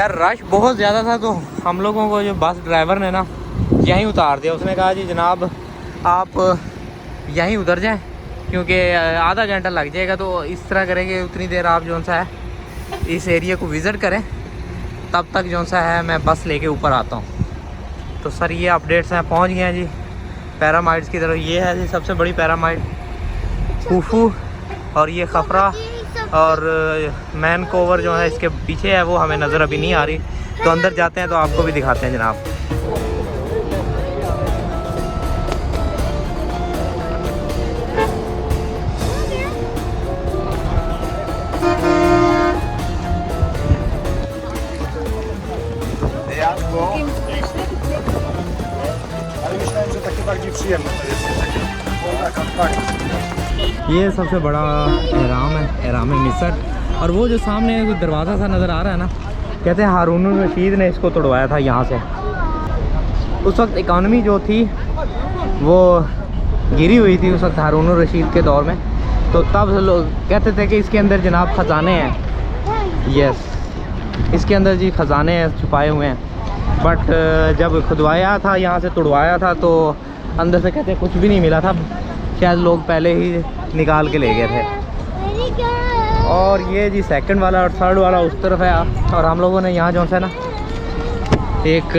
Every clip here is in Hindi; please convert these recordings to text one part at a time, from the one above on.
यार रश बहुत ज़्यादा था, तो हम लोगों को जो बस ड्राइवर ने ना यहीं उतार दिया। उसने कहा जी जनाब आप यहीं उतर जाएं, क्योंकि आधा घंटा लग जाएगा। तो इस तरह करेंगे उतनी देर आप जो सा है इस एरिया को विज़िट करें, तब तक जो सा है मैं बस लेके ऊपर आता हूँ। तो सर ये अपडेट्स हैं, पहुँच गए हैं जी पैरामाइड्स की तरफ। ये है जी सबसे बड़ी पैरामाइड खूफू, और ये खफरा और मैन कोवर जो है इसके पीछे है, वो हमें नज़र अभी नहीं आ रही। तो अंदर जाते हैं तो आपको भी दिखाते हैं जनाब। ये सबसे बड़ा एहराम है, एहराम मिस्र। और वो जो सामने दरवाज़ा सा नज़र आ रहा है ना, कहते हैं हारून रशीद ने इसको तोड़वाया था यहाँ से। उस वक्त इकॉनमी जो थी वो गिरी हुई थी उस वक्त हारून रशीद के दौर में। तो तब लोग कहते थे कि इसके अंदर जनाब ख़जाने हैं। यस, इसके अंदर जी ख़जाने हैं छुपाए हुए हैं। बट जब खुदवाया था, यहाँ से तोड़वाया था, तो अंदर से कहते कुछ भी नहीं मिला था। शायद लोग पहले ही निकाल के ले गए थे। और ये जी सेकंड वाला और थर्ड वाला उस तरफ है। और हम लोगों ने यहाँ जो है ना एक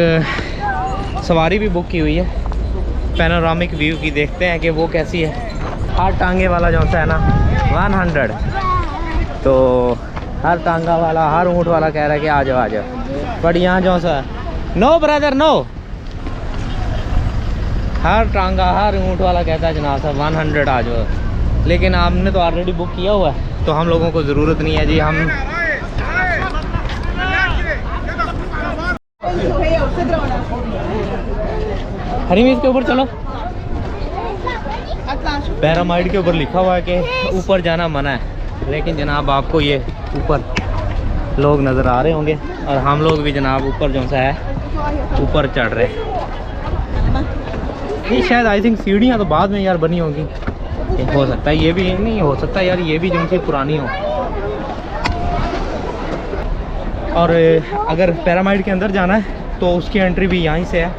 सवारी भी बुक की हुई है पैनोरामिक व्यू की। देखते हैं कि वो कैसी है। 8 टांगे वाला जो है ना 100। तो हर टांगा वाला, हर ऊँट वाला कह रहा है कि आ जाओ आ जाओ। बट यहाँ जो सा नो ब्रदर नो, हर टांगा हर ऊँट वाला कहता है जनाब साहब 100 आ जाओ। लेकिन आपने तो ऑलरेडी बुक किया हुआ है, तो हम लोगों को ज़रूरत नहीं है जी। हम हरी मिर्च के ऊपर चलो। पैरामाइड के ऊपर लिखा हुआ है कि ऊपर जाना मना है, लेकिन जनाब आपको ये ऊपर लोग नज़र आ रहे होंगे और हम लोग भी जनाब ऊपर जो सा है ऊपर चढ़ रहे हैं। ये शायद आई थिंक सीढ़ियाँ तो बाद में यार बनी होंगी, हो सकता है। ये भी नहीं हो सकता यार, ये भी जो सी पुरानी हो। और अगर पैरामाइड के अंदर जाना है तो उसकी एंट्री भी यहीं से है।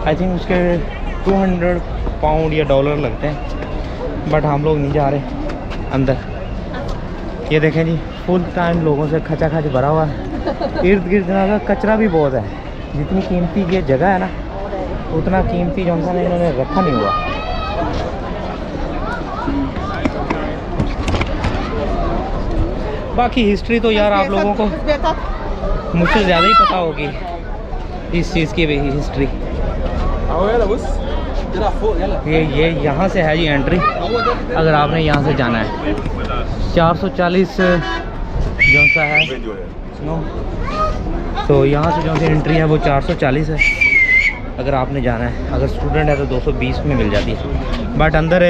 आई थिंक उसके 200 पाउंड या डॉलर लगते हैं। बट हम लोग नहीं जा रहे अंदर। ये देखें जी फुल टाइम लोगों से खचा खच भरा हुआ है। इर्द गिर्द का कचरा भी बहुत है। जितनी कीमती ये जगह है ना, उतना कीमती जो है इन्होंने रखा नहीं हुआ। बाकी हिस्ट्री तो यार आप लोगों को मुझसे ज़्यादा ही पता होगी इस चीज़ की भी हिस्ट्री। ये यहाँ से है जी एंट्री, अगर आपने यहाँ से जाना है। 440 जो सा है तो यहाँ से जो सी एंट्री है वो 440 है अगर आपने जाना है। अगर स्टूडेंट है तो 220 में मिल जाती है। बट अंदर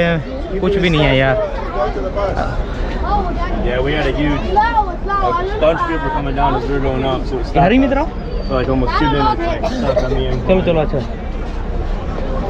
कुछ भी नहीं है यार। Yeah, we had a huge bunch of people coming down as we were going up, so it stopped हरी मित्रों for like almost 2 minutes. Like stuck on the end. चलो चलो। अच्छा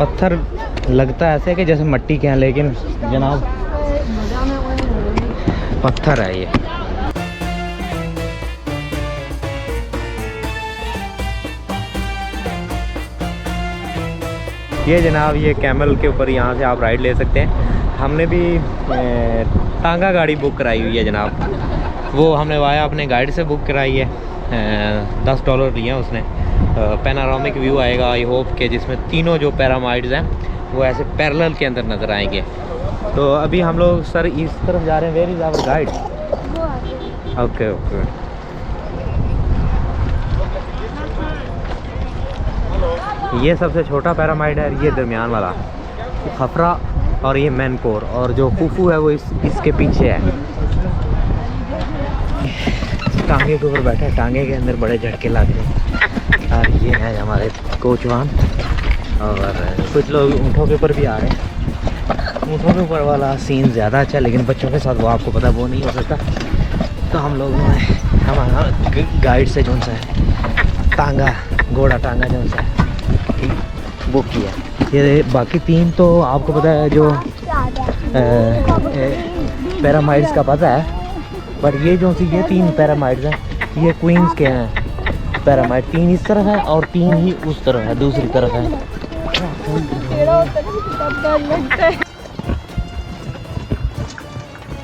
पत्थर लगता है ऐसे कि जैसे मिट्टी के हैं, लेकिन जनाब पत्थर है ये। ये जनाब ये कैमल के ऊपर यहाँ से आप राइड ले सकते हैं। हमने भी टांगा गाड़ी बुक कराई हुई है जनाब। वो हमने वाया अपने गाइड से बुक कराई है। $10 लिया उसने। पैनारोमिक व्यू आएगा आई होप के, जिसमें तीनों जो पैरामाइड्स हैं वो ऐसे पैरेलल के अंदर नज़र आएंगे। तो अभी हम लोग सर इस तरफ जा रहे हैं। Where is our guide? Okay okay. ये सबसे छोटा पैरामाइड है, ये दरमियान वाला खफरा, और ये मैनकोर, और जो खूफू है वो इसके पीछे है। टांगे के ऊपर बैठे हैं, टांगे के अंदर बड़े झटके लग रहे हैं। और ये है हमारे कोचवान, और कुछ लोग ऊँटों के ऊपर भी आ रहे हैं। ऊँटों के ऊपर वाला सीन ज़्यादा अच्छा है, लेकिन बच्चों के साथ वो आपको पता वो नहीं हो सकता। तो हम लोग हमारा गाइड से जो सा है टांगा घोड़ा टांगा जो सा है वो किया। ये बाकी 3 तो आपको पता है जो पैरामाइड्स का पता है, बट ये जो सी ये 3 पैरामाइड्स हैं, ये क्वींस के हैं पैरामाइड। 3 इस तरफ है और 3 ही उस तरफ है, दूसरी तरफ है।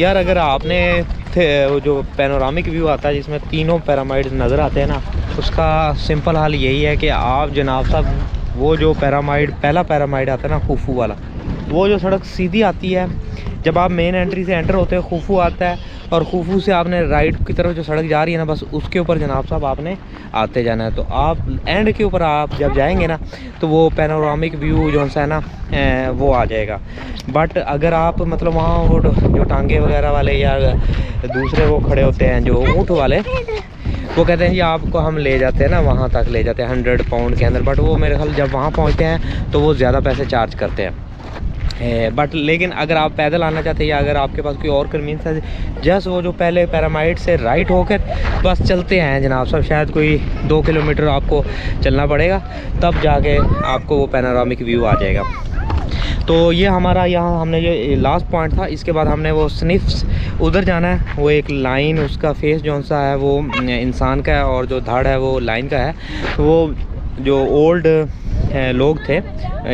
यार अगर आपने वो जो पैनोरामिक व्यू आता है जिसमें तीनों पैरामाइड नज़र आते हैं ना, उसका सिंपल हाल यही है कि आप जनाब साहब वो जो पैरामाइड पहला पैरामाइड आता है ना खुफू वाला, वो जो सड़क सीधी आती है जब आप मेन एंट्री से एंटर होते हैं, खुफू आता है और खुफू से आपने राइट की तरफ जो सड़क जा रही है ना, बस उसके ऊपर जनाब साहब आपने आते जाना है। तो आप एंड के ऊपर आप जब जाएंगे ना तो वो पैनोरामिक व्यू जो है ना वो आ जाएगा। बट अगर आप मतलब वहाँ वो जो टांगे वगैरह वाले या दूसरे वो खड़े होते हैं जो ऊँट वाले, वो कहते हैं जी आपको हम ले जाते हैं ना वहाँ तक ले जाते हैं 100 पाउंड के अंदर, बट वो मेरे ख्याल जब वहाँ पहुँचते हैं तो वो ज़्यादा पैसे चार्ज करते हैं। बट लेकिन अगर आप पैदल आना चाहते हैं या अगर आपके पास कोई और कन्वीनियंस है, जस्ट वो जो पहले पैरामाइड से राइट होकर बस चलते हैं जनाब साहब, शायद कोई 2 किलोमीटर आपको चलना पड़ेगा, तब जाके आपको वो पैनोरामिक व्यू आ जाएगा। तो ये हमारा यहाँ हमने ये लास्ट पॉइंट था। इसके बाद हमने वो स्निफ्स उधर जाना है, वो एक लाइन उसका फेस जो सा है वो इंसान का है और जो धड़ है वो लाइन का है। वो जो ओल्ड लोग थे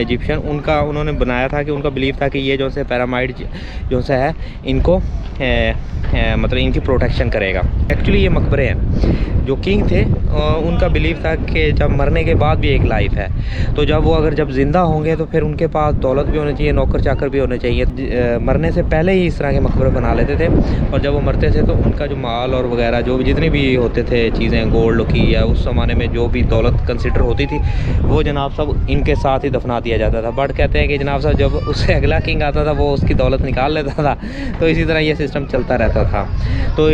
इजिप्शियन, उन्होंने बनाया था कि उनका बिलीव था कि ये जो से पैरामाइड जो सा है इनको मतलब इनकी प्रोटेक्शन करेगा। एक्चुअली ये मकबरे हैं। जो किंग थे उनका बिलीव था कि जब मरने के बाद भी एक लाइफ है, तो जब वो अगर जब ज़िंदा होंगे तो फिर उनके पास दौलत भी होनी चाहिए, नौकर चाकर भी होने चाहिए। मरने से पहले ही इस तरह के मकबरे बना लेते थे और जब वो मरते थे तो उनका जो माल और वगैरह जो भी जितनी भी होते थे चीज़ें गोल्ड की या उस ज़माने में जो भी दौलत कंसिडर होती थी वो जनाब साहब इनके साथ ही दफना दिया जाता था। बट कहते हैं कि जनाब साहब जब उससे अगला किंग आता था वो उसकी दौलत निकाल लेता था, तो इसी तरह ये सिस्टम चलता रहता था। तो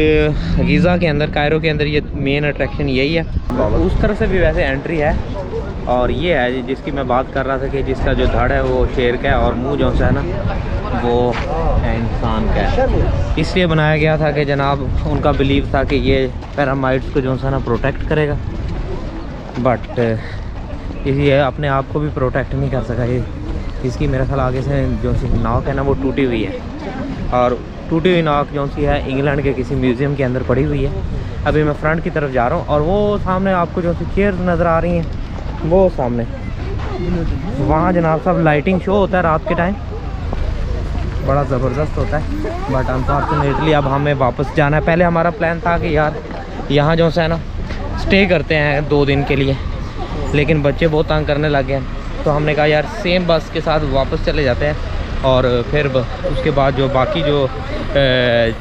गीज़ा के अंदर, कायरो के अंदर ये मेन अट्रैक्शन यही है। उस तरफ से भी वैसे एंट्री है और ये है जिसकी मैं बात कर रहा था कि जिसका जो धड़ है वो शेर का है और मुंह जो है ना वो इंसान का है। इसलिए बनाया गया था कि जनाब उनका बिलीव था कि ये पैरामाइड्स को जो है ना प्रोटेक्ट करेगा, बट ये अपने आप को भी प्रोटेक्ट नहीं कर सका। ये इसकी मेरे ख्याल आगे से जो सी नाक है ना वो टूटी हुई है और टूटी हुई नाक जो सी है इंग्लैंड के किसी म्यूज़ियम के अंदर पड़ी हुई है। अभी मैं फ्रंट की तरफ जा रहा हूँ और वो सामने आपको जो सी चेयर नज़र आ रही हैं वो सामने वहाँ जनाब साहब लाइटिंग शो होता है रात के टाइम, बड़ा ज़बरदस्त होता है। बट अनफॉर्चुनेटली अब हमें वापस जाना है। पहले हमारा प्लान था कि यार यहाँ जो है ना स्टे करते हैं 2 दिन के लिए, लेकिन बच्चे बहुत तंग करने लग गए तो हमने कहा यार सेम बस के साथ वापस चले जाते हैं और फिर उसके बाद जो बाकी जो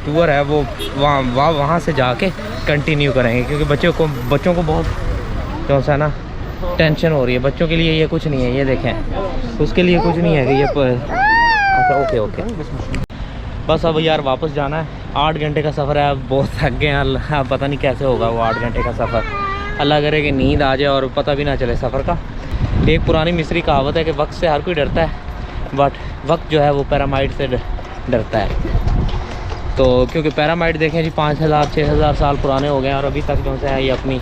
टूर है वो वहाँ से जाके कंटिन्यू करेंगे, क्योंकि बच्चों को बहुत जो है ना टेंशन हो रही है। बच्चों के लिए ये कुछ नहीं है, ये देखें उसके लिए कुछ नहीं है कि ये अच्छा ओके बस अब यार वापस जाना है। 8 घंटे का सफ़र है, बहुत थक गए हैं। अब पता नहीं कैसे होगा वो 8 घंटे का सफ़र। अल्लाह करे कि नींद आ जाए और पता भी ना चले सफ़र का। एक पुरानी मिस्री कहावत है कि वक्त से हर कोई डरता है, बट वक्त जो है वो पैरामाइड से डरता है। तो क्योंकि पैरामाइड देखें जी 5000-6000 साल पुराने हो गए और अभी तक जो है ये अपनी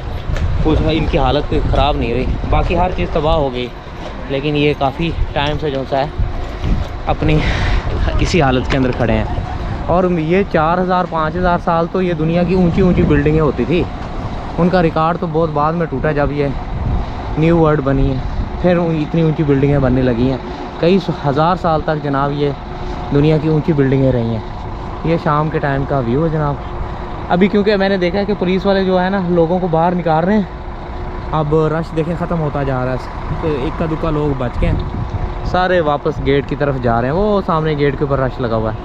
कुछ इनकी हालत कोई ख़राब नहीं हुई। बाकी हर चीज़ तबाह हो गई, लेकिन ये काफ़ी टाइम से जो है अपनी इसी हालत के अंदर खड़े हैं। और ये 4000-5000 साल तो ये दुनिया की ऊंची ऊंची बिल्डिंगें होती थी। उनका रिकॉर्ड तो बहुत बाद में टूटा जब ये न्यू वर्ल्ड बनी है, फिर इतनी ऊंची बिल्डिंगें बनने लगी हैं। कई हज़ार साल तक जनाब ये दुनिया की ऊंची बिल्डिंगें रही हैं। ये शाम के टाइम का व्यू है जनाब। अभी क्योंकि मैंने देखा है कि पुलिस वाले जो है ना लोगों को बाहर निकाल रहे हैं। अब रश देखें ख़त्म होता जा रहा है, तो इक्का दुक्का लोग बच गए, सारे वापस गेट की तरफ जा रहे हैं। वो सामने गेट के ऊपर रश लगा हुआ है।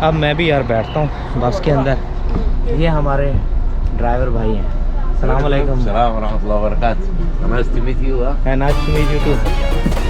अब मैं भी यार बैठता हूँ बस के अंदर। ये हमारे ड्राइवर भाई हैं। अस्सलाम वालेकुम। Assalamu warahmatullahi wabarakatuh. Nice to meet you. Nice to meet you too.